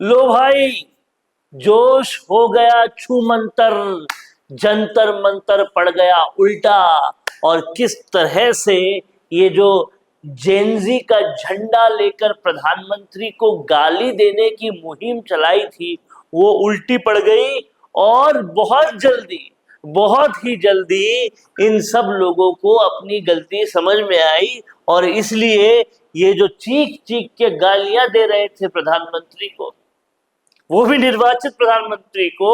लो भाई, जोश हो गया छू मंतर, जंतर मंतर पड़ गया उल्टा। और किस तरह से ये जो जेनजी का झंडा लेकर प्रधानमंत्री को गाली देने की मुहिम चलाई थी वो उल्टी पड़ गई। और बहुत ही जल्दी इन सब लोगों को अपनी गलती समझ में आई। और इसलिए ये जो चीख चीख के गालियां दे रहे थे प्रधानमंत्री को, वो भी निर्वाचित प्रधानमंत्री को,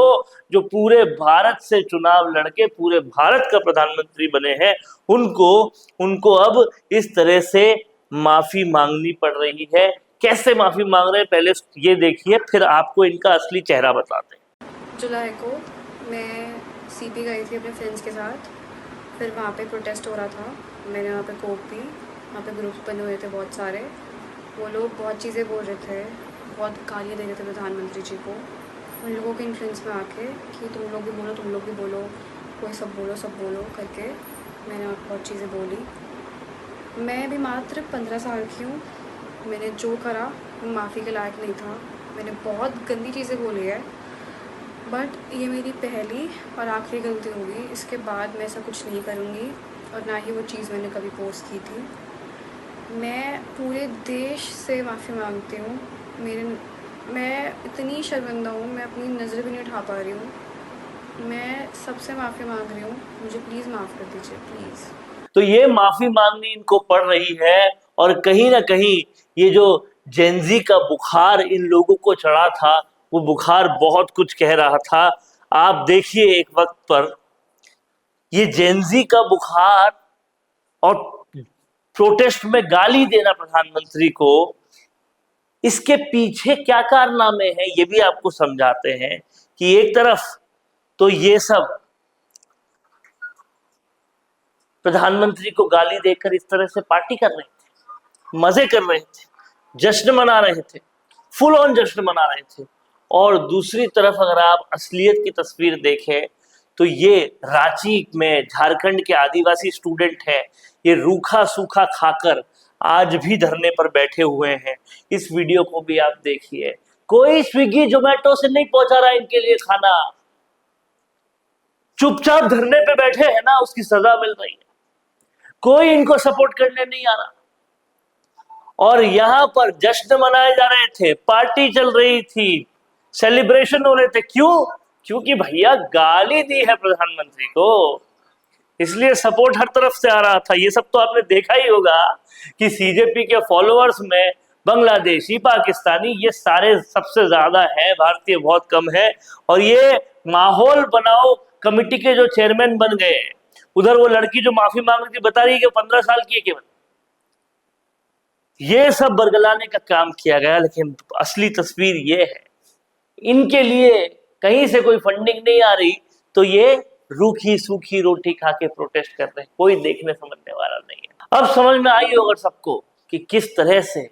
जो पूरे भारत से चुनाव लड़के पूरे भारत का प्रधानमंत्री बने हैं, उनको उनको अब इस तरह से माफी मांगनी पड़ रही है। कैसे माफी मांग रहे हैं पहले ये देखिए, फिर आपको इनका असली चेहरा बताते हैं। जुलाई को मैं सीपी गई थी अपने फ्रेंड्स के साथ, फिर वहाँ पे प्रोटेस्ट हो रहा था। मैंने वहाँ पे कोक पी, वहाँ पे ग्रुप्स बने हुए थे बहुत सारे। वो लोग बहुत चीज़ें बोल रहे थे, बहुत गालियाँ दे रहे थे प्रधानमंत्री जी को, उन लोगों के इन्फ्लुएंस में आके कि तुम लोग भी बोलो, कोई सब बोलो करके मैंने बहुत चीज़ें बोली। मैं भी मात्र 15 साल की हूँ। मैंने जो करा वो माफ़ी के लायक नहीं था। मैंने बहुत गंदी चीज़ें बोली है, बट ये मेरी पहली और आखिरी गलती होगी। इसके बाद मैं ऐसा कुछ नहीं करूँगी और ना ही वो चीज़ मैंने कभी पोस्ट की थी। मैं पूरे देश से माफ़ी मांगती हूँ। मैं इतनी शर्मिंदा हूँ, मैं अपनी नज़र भी नहीं उठा पा रही हूँ। मैं सबसे माफ़ी मांग रही हूँ, मुझे प्लीज़ माफ़ कर दीजिए, प्लीज़। तो ये माफी मांगनी इनको पड़ रही है। और कहीं ना कहीं ये जो जेनजी का बुखार इन लोगों को चढ़ा था, वो बुखार बहुत कुछ कह रहा था। आप देखिए एक वक्त पर ये जेनजी का बुखार और प्रोटेस्ट में गाली देना प्रधानमंत्री को, इसके पीछे क्या कारनामे हैं ये भी आपको समझाते हैं। कि एक तरफ तो ये सब प्रधानमंत्री को गाली देकर इस तरह से पार्टी कर रहे थे, मजे कर रहे थे, जश्न मना रहे थे, फुल ऑन जश्न मना रहे थे। और दूसरी तरफ अगर आप असलियत की तस्वीर देखें तो ये रांची में झारखंड के आदिवासी स्टूडेंट हैं, ये रूखा सूखा खाकर आज भी धरने पर बैठे हुए हैं। इस वीडियो को भी आप देखिए, कोई स्विगी जोमेटो से नहीं पहुंचा रहा इनके लिए खाना, चुपचाप धरने पे बैठे हैं ना, उसकी सजा मिल रही है, कोई इनको सपोर्ट करने नहीं आ रहा। और यहां पर जश्न मनाए जा रहे थे, पार्टी चल रही थी, सेलिब्रेशन हो रहे थे। क्यों? क्योंकि भैया गाली दी है प्रधानमंत्री को, इसलिए सपोर्ट हर तरफ से आ रहा था। ये सब तो आपने देखा ही होगा कि सीजेपी के फॉलोअर्स में बांग्लादेशी, पाकिस्तानी, ये सारे सबसे ज्यादा है, भारतीय बहुत कम है। और ये माहौल बनाओ कमेटी के जो चेयरमैन बन गए, उधर वो लड़की जो माफी मांग रही थी बता रही है कि 15 साल की है केवल, ये सब बरगलाने का काम किया गया। लेकिन असली तस्वीर ये है, इनके लिए कहीं से कोई फंडिंग नहीं आ रही, तो ये रूखी सूखी रोटी खा के प्रोटेस्ट कर रहे हैं, कोई देखने समझने वाला नहीं है। अब समझ में आई होगा सबको कि किस तरह से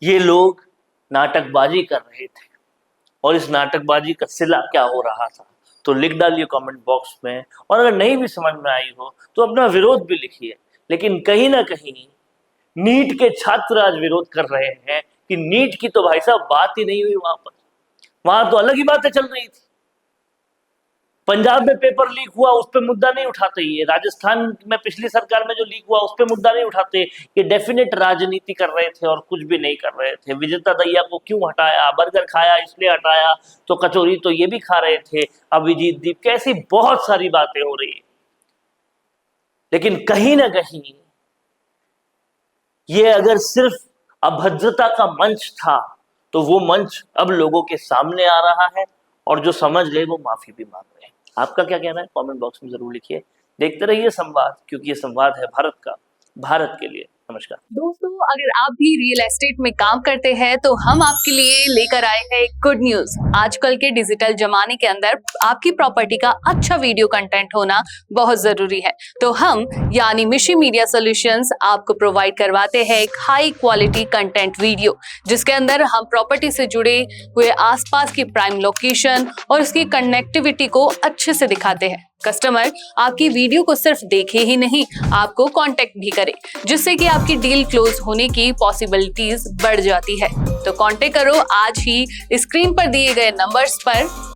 ये लोग नाटकबाजी कर रहे थे और इस नाटकबाजी का सिला क्या हो रहा था। तो लिख डालिए कमेंट बॉक्स में, और अगर नहीं भी समझ में आई हो तो अपना विरोध भी लिखिए। लेकिन कहीं ना कहीं नीट के छात्र आज विरोध कर रहे हैं कि नीट की तो भाई साहब बात ही नहीं हुई वहां पर, वहां तो अलग ही बातें चल रही थी। पंजाब में पेपर लीक हुआ, उस पर मुद्दा नहीं उठाते, ये राजस्थान में पिछली सरकार में जो लीक हुआ उस पर मुद्दा नहीं उठाते। ये डेफिनेट राजनीति कर रहे थे और कुछ भी नहीं कर रहे थे। विजेता दहिया को क्यों हटाया? बर्गर खाया इसलिए हटाया, तो कचौरी तो ये भी खा रहे थे। अभिजीत दीप, कैसी बहुत सारी बातें हो रही है। लेकिन कहीं ना कहीं ये अगर सिर्फ अभद्रता का मंच था तो वो मंच अब लोगों के सामने आ रहा है, और जो समझ गए वो माफी भी मांग रहे हैं। आपका क्या कहना है कमेंट बॉक्स में जरूर लिखिए। देखते रहिए संवाद, क्योंकि ये संवाद है भारत का, भारत के लिए। नमस्कार दोस्तों, अगर आप भी रियल एस्टेट में काम करते हैं तो हम आपके लिए लेकर आए हैं एक गुड न्यूज। आजकल के डिजिटल जमाने के अंदर आपकी प्रॉपर्टी का अच्छा वीडियो कंटेंट होना बहुत जरूरी है। तो हम यानी मिशी मीडिया सॉल्यूशंस आपको प्रोवाइड करवाते हैं एक हाई क्वालिटी कंटेंट वीडियो, जिसके अंदर हम प्रॉपर्टी से जुड़े हुए आसपास की प्राइम लोकेशन और उसकी कनेक्टिविटी को अच्छे से दिखाते हैं। कस्टमर आपकी वीडियो को सिर्फ देखे ही नहीं, आपको कांटेक्ट भी करे, जिससे कि आपकी डील क्लोज होने की पॉसिबिलिटीज बढ़ जाती है। तो कांटेक्ट करो आज ही स्क्रीन पर दिए गए नंबर्स पर